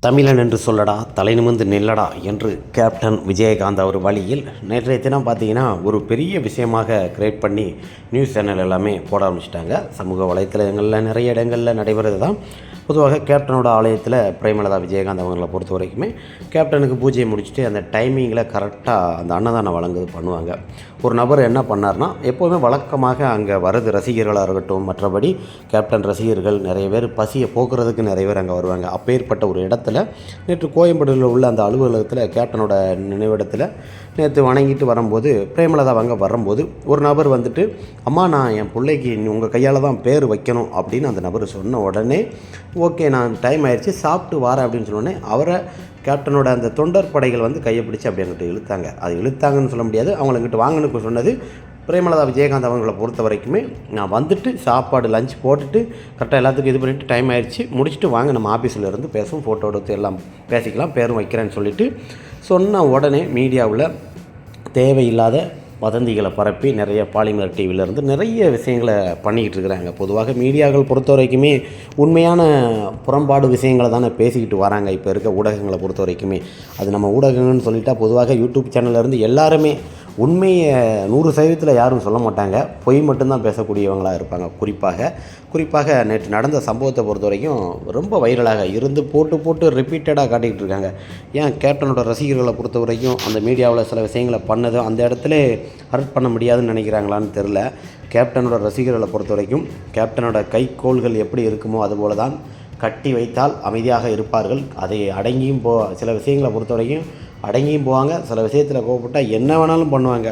தமிழன் என்று சொல்லடா தலை நிமிர்ந்து நில்லடா என்று கேப்டன் விஜயகாந்த் அவர் வழியில் நேற்றைய தினம் பார்த்தீங்கன்னா ஒரு பெரிய விஷயமாக கிரியேட் பண்ணி நியூஸ் சேனல் எல்லாமே போட ஆரம்பிச்சிட்டாங்க. சமூக வலைத்தளங்களில் நிறைய இடங்களில் நடைபெறுது தான். பொதுவாக கேப்டனோட ஆலயத்தில் பிரேமலதா விஜயகாந்த் அவங்களை பொறுத்த வரைக்குமே கேப்டனுக்கு பூஜையை முடிச்சுட்டு அந்த டைமிங்கில் கரெக்டாக அந்த அன்னதானம் வழங்குது பண்ணுவாங்க. ஒரு நபர் என்ன பண்ணார்னா, எப்போதுமே வழக்கமாக அங்கே வரது ரசிகர்களாக இருக்கட்டும், மற்றபடி கேப்டன் ரசிகர்கள் நிறைய பேர் பசியை போக்குறதுக்கு நிறைய பேர் அங்கே வருவாங்க. அப்பேற்பட்ட ஒரு இடத்துல நேற்று கோயம்பேடுவில் உள்ள அந்த அலுவலகத்தில் கேப்டனோட நினைவிடத்தில் நேற்று வணங்கிட்டு வரும்போது பிரேமலதா அவங்க வரும்போது ஒரு நபர் வந்துட்டு, அம்மா நான் என் பிள்ளைக்கு உங்கள் கையால் தான் பேர் வைக்கணும் அப்படின்னு அந்த நபர் சொன்ன உடனே, ஓகே நான் டைம் ஆயிடுச்சு சாப்பிட்டு வரேன் அப்படின்னு சொன்னோடனே அவரை கேப்டனோட அந்த தொண்டர் படைகள் வந்து கையை பிடிச்சி அப்படி அங்கிட்ட இழுத்தாங்க. அது இழுத்தாங்கன்னு சொல்ல முடியாது, அவங்கக்கிட்ட வாங்கணுக்கு சொன்னது பிரேமலதா விஜயகாந்த் அவங்களை பொறுத்த வரைக்குமே, நான் வந்துட்டு சாப்பாடு லஞ்ச் போட்டுட்டு கரெக்டாக எல்லாத்துக்கும் இது பண்ணிவிட்டு டைம் ஆயிடுச்சு, முடிச்சுட்டு வாங்க நம்ம ஆஃபீஸில் இருந்து பேசுவோம், ஃபோட்டோ எடுத்து எல்லாம் பேசிக்கலாம், பேரும் வைக்கிறேன்னு சொல்லிவிட்டு சொன்ன உடனே மீடியாவில் தேவையில்லாத வதந்திகளை பரப்பி நிறைய பாலிமர் டிவியிலேருந்து நிறைய விஷயங்களை பண்ணிக்கிட்டு இருக்கிறாங்க. பொதுவாக மீடியாக்கள் பொறுத்த வரைக்குமே உண்மையான புறம்பாடு விஷயங்களை தானே பேசிக்கிட்டு வராங்க. இப்போ இருக்க ஊடகங்களை பொறுத்த வரைக்குமே அது நம்ம ஊடகங்கள்னு சொல்லிட்டா பொதுவாக யூடியூப் சேனல்லேருந்து எல்லாருமே உண்மையை 100% யாரும் சொல்ல மாட்டாங்க, பொய் மட்டும்தான் பேசக்கூடியவங்களாக இருப்பாங்க. குறிப்பாக நேற்று நடந்த சம்பவத்தை பொறுத்த வரைக்கும் ரொம்ப வைரலாக இருந்து போட்டு ரிப்பீட்டடாக காட்டிக்கிட்டு இருக்காங்க. ஏன் கேப்டனோட ரசிகர்களை பொறுத்த வரைக்கும் அந்த மீடியாவில் சில விஷயங்களை பண்ணதும் அந்த இடத்துல ஹர்ட் பண்ண முடியாதுன்னு நினைக்கிறாங்களான்னு தெரில. கேப்டனோட ரசிகர்களை பொறுத்த வரைக்கும் கேப்டனோட கைக்கோள்கள் எப்படி இருக்குமோ அதுபோல தான் கட்டி வைத்தால் அமைதியாக இருப்பார்கள். அதை அடங்கியும் சில விஷயங்களை பொறுத்த வரைக்கும் அடங்கியும் போவாங்க, சில விஷயத்தில் கோவப்பட்டால் என்ன வேணாலும் பண்ணுவாங்க.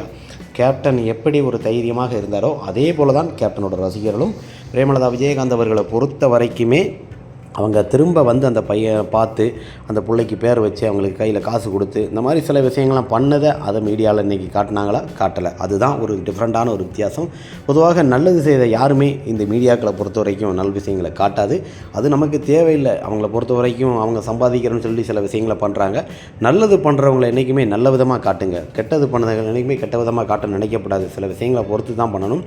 கேப்டன் எப்படி ஒரு தைரியமாக இருந்தாரோ அதே போல தான் கேப்டனோட ரசிகர்களும். பிரேமலதா விஜயகாந்த் அவர்களை பொறுத்த வரைக்குமே அவங்க திரும்ப வந்து அந்த பையனை பார்த்து அந்த பிள்ளைக்கு பேர் வச்சு அவங்களுக்கு கையில் காசு கொடுத்து இந்த மாதிரி சில விஷயங்கள்லாம் பண்ணதை அதை மீடியாவில் இன்றைக்கி காட்டினாங்களா, காட்டலை. அதுதான் ஒரு டிஃப்ரெண்ட்டான ஒரு வித்தியாசம். பொதுவாக நல்லது செய்த யாருமே இந்த மீடியாக்களை பொறுத்த வரைக்கும் நல்ல விஷயங்களை காட்டாது. அது நமக்கு தேவையில்லை. அவங்கள பொறுத்த வரைக்கும் அவங்க சம்பாதிக்கிறேன்னு சொல்லி சில விஷயங்களை பண்ணுறாங்க. நல்லது பண்ணுறவங்களை என்றைக்குமே நல்ல விதமாக காட்டுங்க, கெட்டது பண்ணதை என்றைக்குமே கெட்ட விதமாக காட்ட நினைக்கப்படாது. சில விஷயங்களை பொறுத்து தான் பண்ணணும்.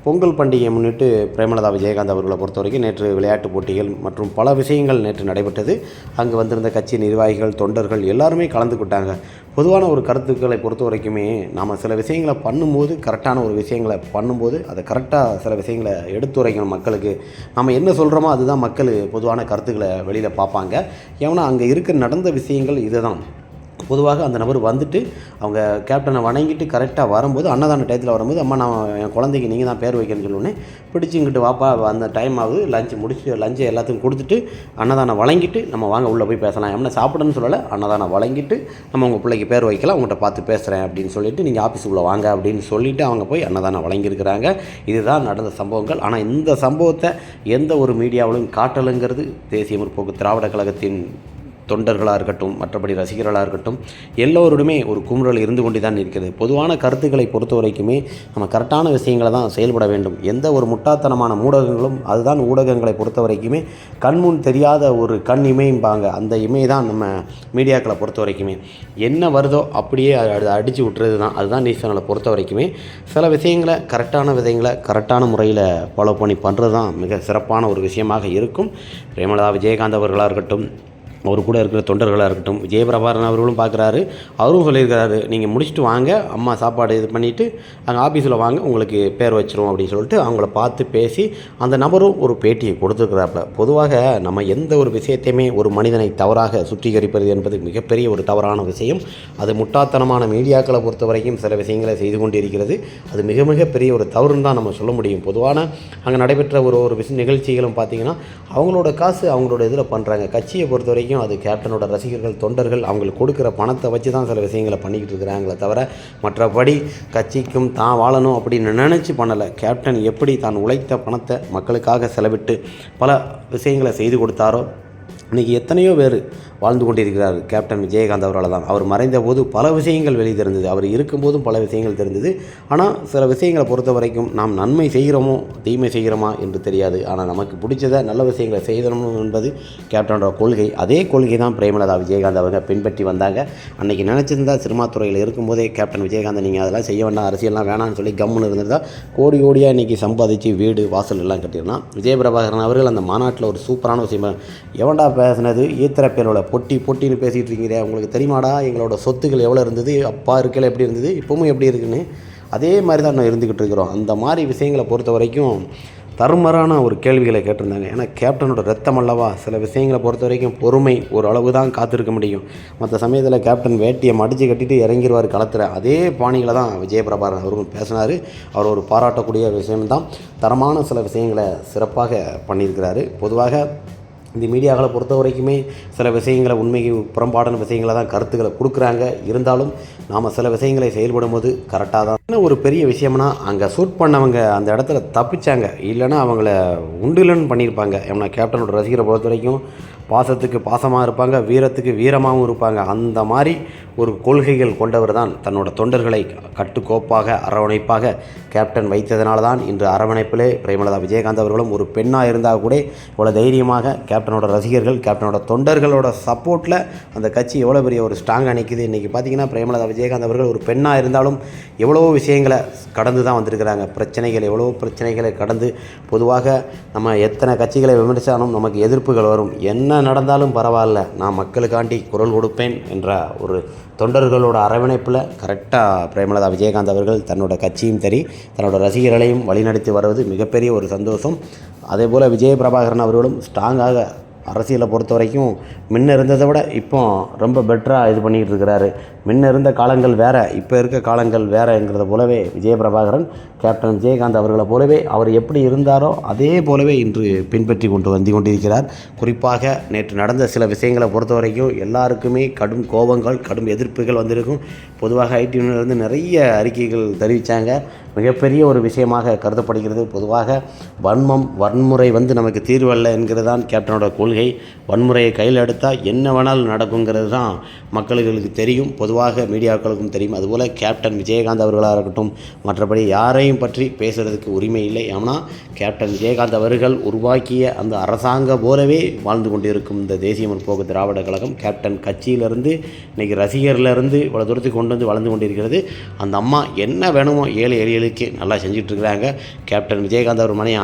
பொங்கல் பண்டிகையை முன்னிட்டு பிரேமலதா விஜயகாந்த் அவர்களை பொறுத்த வரைக்கும் நேற்று விளையாட்டுப் போட்டிகள் மற்றும் பல விஷயங்கள் நேற்று நடைபெற்றது. அங்கு வந்திருந்த கட்சி நிர்வாகிகள், தொண்டர்கள் எல்லாருமே கலந்துக்கிட்டாங்க. பொதுவான ஒரு கருத்துக்களை பொறுத்த வரைக்குமே நாம் சில விஷயங்களை பண்ணும்போது, கரெக்டான ஒரு விஷயங்களை பண்ணும்போது அதை கரெக்டாக சில விஷயங்களை எடுத்துரைக்கணும் மக்களுக்கு. நம்ம என்ன சொல்கிறோமோ அதுதான் மக்கள் பொதுவான கருத்துக்களை வெளியில் பார்ப்பாங்க. ஏன்னா அங்கே இருக்க நடந்த விஷயங்கள் இதுதான். பொதுவாக அந்த நபர் வந்துட்டு அவங்க கேப்டனை வணங்கிட்டு கரெக்டாக வரும்போது அன்னதான டயத்தில் வரும்போது, அம்மா நான் என் குழந்தைக்கு நீங்கள் தான் பேர் வைக்கணும்னு சொல்லணுன்னே பிடிச்சிங்கிட்டு வாப்பா அந்த டைம் ஆகுது, லஞ்சை எல்லாத்துக்கும் கொடுத்துட்டு அன்னதானம் வழங்கிட்டு நம்ம வாங்க உள்ளே போய் பேசலாம். என்ன சாப்பிடணும்னு சொல்லலை, அன்னதானம் வழங்கிட்டு நம்ம உங்கள் பிள்ளைக்கு பேர் வைக்கலாம், உங்கள்கிட்ட பார்த்து பேசுகிறேன் அப்படின்னு சொல்லிவிட்டு நீங்கள் ஆஃபீஸுக்குள்ளே வாங்க அப்படின்னு சொல்லிவிட்டு அவங்க போய் அன்னதானம் வழங்கியிருக்கிறாங்க. இதுதான் நடந்த சம்பவங்கள். ஆனால் இந்த சம்பவத்தை எந்த ஒரு மீடியாவிலும் காட்டலுங்கிறது தேசிய முற்போக்கு திராவிட கழகத்தின் தொண்டர்களாக இருக்கட்டும், மற்றபடி ரசிகர்களாக இருக்கட்டும், எல்லோருமே ஒரு குமுறல் இருந்து கொண்டு தான் இருக்கிறது. பொதுவான கருத்துக்களை பொறுத்த வரைக்குமே நம்ம கரெக்டான விஷயங்களை தான் செயல்பட வேண்டும். எந்த ஒரு முட்டாள்தனமான ஊடகங்களும் அதுதான் ஊடகங்களை பொறுத்த வரைக்குமே கண்முன் தெரியாத ஒரு கண் இமைம்பாங்க. அந்த இமை தான் நம்ம மீடியாக்களை பொறுத்த வரைக்குமே என்ன வருதோ அப்படியே அடித்து விட்டுறது தான். அதுதான் நியூஸ் சேனலை பொறுத்த வரைக்குமே சில விஷயங்களை கரெக்டான முறையில் ஃபாலோ பண்ணி பண்ணுறது தான் மிக சிறப்பான ஒரு விஷயமாக இருக்கும். பிரேமலதா விஜயகாந்த் அவர்களாக இருக்கட்டும், அவர் கூட இருக்கிற தொண்டர்களாக இருக்கட்டும், விஜயபிரபாரன் அவர்களும் பார்க்குறாரு, அவரும் சொல்லியிருக்கிறாரு, நீங்கள் முடிச்சுட்டு வாங்க, அம்மா சாப்பாடு இது பண்ணிவிட்டு அங்கே ஆஃபீஸில் வாங்க, உங்களுக்கு பேர் வச்சிரும் அப்படின்னு சொல்லிட்டு அவங்கள பார்த்து பேசி அந்த நபரும் ஒரு பேட்டியை கொடுத்துருக்கிறாப்புல. பொதுவாக நம்ம எந்த ஒரு விஷயத்தையுமே ஒரு மனிதனை தவறாக சுத்திகரிப்பது என்பது மிகப்பெரிய ஒரு தவறான விஷயம். அது முட்டாள்தனமான மீடியாக்களை பொறுத்த வரைக்கும் சில விஷயங்களை செய்து கொண்டு இருக்கிறது. அது மிக பெரிய ஒரு தவறுன்னு தான் நம்ம சொல்ல முடியும். பொதுவான அங்கே நடைபெற்ற ஒரு நிகழ்ச்சிகளும் பார்த்திங்கன்னா அவங்களோட காசு அவங்களோட இதில் பண்ணுறாங்க. கட்சியை பொறுத்த வரைக்கும் அது கேப்டனோட ரசிகர்கள், தொண்டர்கள் அவங்களுக்கு கொடுக்குற பணத்தை வச்சு தான் சில விஷயங்களை பண்ணிக்கிட்டு இருக்கிறாங்களே தவிர மற்றபடி கட்சிக்கும் தான் வாழணும் அப்படின்னு நினச்சி பண்ணலை. கேப்டன் எப்படி தான் உழைத்த பணத்தை மக்களுக்காக செலவிட்டு பல விஷயங்களை செய்து கொடுத்தாரோ இன்றைக்கி எத்தனையோ பேர் வாழ்ந்து கொண்டிருக்கிறார் கேப்டன் விஜயகாந்த் அவரால் தான். அவர் மறைந்த போது பல விஷயங்கள் வெளியே தெரிந்தது, அவர் இருக்கும்போதும் பல விஷயங்கள் தெரிந்தது. ஆனால் சில விஷயங்களை பொறுத்த வரைக்கும் நாம் நன்மை செய்கிறோமோ தீமை செய்கிறோமா என்று தெரியாது. ஆனால் நமக்கு பிடிச்சதை நல்ல விஷயங்களை செய்யணும் என்பது கேப்டனோட கொள்கை. அதே கொள்கை தான் பிரேமலதா விஜயகாந்த் அவங்க பின்பற்றி வந்தாங்க. அன்றைக்கி நினச்சிருந்தா சினிமா துறையில் இருக்கும்போதே கேப்டன் விஜயகாந்த் நீங்கள் அதெல்லாம் செய்ய வேண்டாம், அரசியல்லாம் வேணான்னு சொல்லி கம்முன்னு இருந்திருந்தால் கோடியாக இன்றைக்கி சம்பாதிச்சு வீடு வாசல் எல்லாம் கட்டிடலாம். விஜயபிரபாகரன் அவர்கள் அந்த மாநாட்டில் ஒரு சூப்பரான விஷயம், எவன்டா பேசினது ஈத்திர பேரோட பொட்டின்னு பேசிகிட்டு இருக்கீங்க, உங்களுக்கு தெரியுமாடா எங்களோட சொத்துக்கள் எவ்வளோ இருந்தது, அப்பா இருக்கையில் எப்படி இருந்தது, இப்போவும் எப்படி இருக்குன்னு. அதே மாதிரி தான் நான் இருந்துக்கிட்டு இருக்கிறோம். அந்த மாதிரி விஷயங்களை பொறுத்த வரைக்கும் தருமரான ஒரு கேள்விகளை கேட்டிருந்தாங்க. ஏன்னா கேப்டனோட ரத்தம் அல்லவா, சில விஷயங்களை பொறுத்த வரைக்கும் பொறுமை ஒரு அளவு தான் காத்திருக்க முடியும். மற்ற சமயத்தில் கேப்டன் வேட்டியை மடித்து கட்டிட்டு இறங்கிடுவார் களத்தில். அதே பாணியில் தான் விஜயபிரபாகரன் அவரும் பேசினார். அவர் ஒரு பாராட்டக்கூடிய விஷயம்தான். தரமான சில விஷயங்களை சிறப்பாக பண்ணியிருக்கிறாரு. பொதுவாக இந்த மீடியாக்களை பொறுத்த வரைக்குமே சில விஷயங்களை உண்மைக்கு புறம்பாடான விஷயங்களை தான் கருத்துக்களை கொடுக்குறாங்க. இருந்தாலும் நாம் சில விஷயங்களை செயல்படும் போது கரெக்டாக தான். ஒரு பெரிய விஷயம்னா அங்கே ஷூட் பண்ணவங்க அந்த இடத்துல தப்பிச்சாங்க, இல்லைன்னா அவங்கள உண்டுலன்னு பண்ணியிருப்பாங்க. ஏன்னா கேப்டனோட ரசிகரை பொறுத்த வரைக்கும் பாசத்துக்கு பாசமாக இருப்பாங்க, வீரத்துக்கு வீரமாகவும் இருப்பாங்க. அந்த மாதிரி ஒரு கொள்கைகள் கொண்டவர் தான் தன்னோட தொண்டர்களை கட்டுக்கோப்பாக அரவணைப்பாக கேப்டன் வைத்ததனால தான் இன்று அரவணைப்பிலே பிரேமலதா விஜயகாந்த் அவர்களும் ஒரு பெண்ணாக இருந்தால் கூட இவ்வளோ தைரியமாக கேப்டனோட ரசிகர்கள் கேப்டனோட தொண்டர்களோட சப்போர்ட்டில் அந்த கட்சி எவ்வளோ பெரிய ஒரு ஸ்ட்ராங்காக நிற்குது. இன்றைக்கி பார்த்திங்கன்னா பிரேமலதா விஜயகாந்த் அவர்கள் ஒரு பெண்ணாக இருந்தாலும் எவ்வளோ விஷயங்களை கடந்து தான் வந்திருக்கிறாங்க. எவ்வளோ பிரச்சனைகளை கடந்து. பொதுவாக நம்ம எத்தனை கட்சிகளை விமர்சித்தாலும் நமக்கு எதிர்ப்புகள் வரும். என்ன நடந்தாலும் பரவாயில்ல, நான் மக்களுக்காண்டி குரல் கொடுப்பேன் என்ற ஒரு தொண்டர்களோட அரவணைப்பில் கரெக்டாக பிரேமலதா விஜயகாந்த் அவர்கள் தன்னோட கட்சியும் சரி தன்னோட ரசிகர்களையும் வழிநடத்தி வருவது மிகப்பெரிய ஒரு சந்தோஷம். அதே போல் விஜயபிரபாகரன் அவர்களும் ஸ்ட்ராங்காக அரசியலை பொறுத்த வரைக்கும் முன்ன இருந்ததை விட இப்போ ரொம்ப பெட்டராக இது பண்ணிக்கிட்டு இருக்கிறாரு. முன்ன இருந்த காலங்கள் வேறு, இப்போ இருக்க காலங்கள் வேறுங்கிறத போலவே விஜயபிரபாகரன் கேப்டன் விஜயகாந்த் அவர்களை போலவே அவர் எப்படி இருந்தாரோ அதே போலவே இன்று பின்பற்றி கொண்டிருக்கிறார். குறிப்பாக நேற்று நடந்த சில விஷயங்களை பொறுத்த வரைக்கும் எல்லாருக்குமே கடும் கோபங்கள் கடும் எதிர்ப்புகள் வந்திருக்கும். பொதுவாக ஐடியிலிருந்து நிறைய அறிக்கைகள் தெரிவித்தாங்க. மிகப்பெரிய ஒரு விஷயமாக கருதப்படுகிறது. பொதுவாக வன்முறை நமக்கு தீர்வல்ல என்கிறது தான் கேப்டனோட கொள்கை. வன்முறையை கையில் எடுத்தால் என்ன வேணாலும் நடக்குங்கிறது தான் மக்களுக்கு தெரியும், பொதுவாக மீடியாக்களுக்கும் தெரியும். அதுபோல் கேப்டன் விஜயகாந்த் அவர்களாக இருக்கட்டும், மற்றபடி யாரையும் பற்றி பேசுகிறதுக்கு உரிமை இல்லை. ஏன்னா கேப்டன் விஜயகாந்த் அவர்கள் உருவாக்கிய அந்த அரசாங்கம் போலவே வாழ்ந்து கொண்டிருக்கும் இந்த தேசிய முற்போக்கு திராவிட கழகம் கேப்டன் கட்சியிலிருந்து இன்றைக்கி ரசிகர்லேருந்து இவ்வளோ தூரத்துக்கு கொண்டு வந்து வளர்ந்து கொண்டிருக்கிறது. அந்த அம்மா என்ன வேணுமோ ஏழை எளியலுக்கு நல்லா செஞ்சிட்ருக்கிறாங்க. கேப்டன் விஜயகாந்த் அவர் மனைவி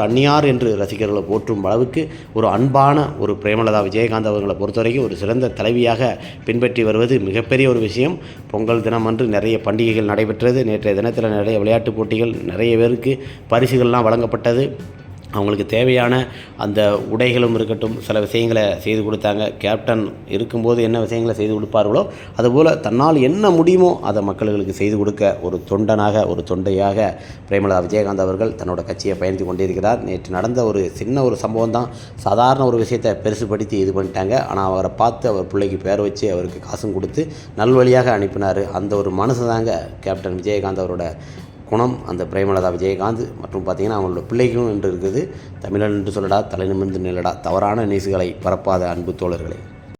அந்நியார் என்று ரசிகர்களை போற்றும் அளவுக்கு ஒரு அன்பான ஒரு பிரேமலதா விஜயகாந்த் அவர்களை பொறுத்த வரைக்கும் ஒரு சிறந்த தலைவியாக பின்பற்றி வருவது மிகப்பெரிய ஒரு விஷயம். பொங்கல் தினம் அன்று நிறைய பண்டிகைகள் நடைபெற்றது. நேற்றைய தினத்தில் நிறைய விளையாட்டுப் போட்டிகள், நிறைய பேருக்கு பரிசுகள்லாம் வழங்கப்பட்டது. அவங்களுக்கு தேவையான அந்த உடைகளும் இருக்கட்டும், சில விஷயங்களை செய்து கொடுத்தாங்க. கேப்டன் இருக்கும்போது என்ன விஷயங்களை செய்து கொடுப்பார்களோ அதுபோல் தன்னால் என்ன முடியுமோ அதை மக்களுக்கு செய்து கொடுக்க ஒரு தொண்டனாக ஒரு தொண்டையாக பிரேமலதா விஜயகாந்த் அவர்கள் தன்னோட கட்சியை பயணித்து கொண்டிருக்கிறார். நேற்று நடந்த ஒரு சின்ன ஒரு சம்பவம் தான், சாதாரண ஒரு விஷயத்தை பெருசுபடுத்தி இது பண்ணிட்டாங்க. ஆனால் அவரை பார்த்து அவர் பிள்ளைக்கு பேர் வச்சு அவருக்கு காசும் கொடுத்து நல்வழியாக அனுப்பினார். அந்த ஒரு மனசு தாங்க கேப்டன் விஜயகாந்த் அவரோட குணம். அந்த பிரேமலதா விஜயகாந்த் மற்றும் பார்த்திங்கன்னா அவங்களோட பிள்ளைகளும் என்று இருக்குது. தமிழன் என்று சொல்லடா, தலை நிமிர்ந்து நில்லடா, தவறான நியூஸ்களை பரப்பாத அன்பு தோழர்களே.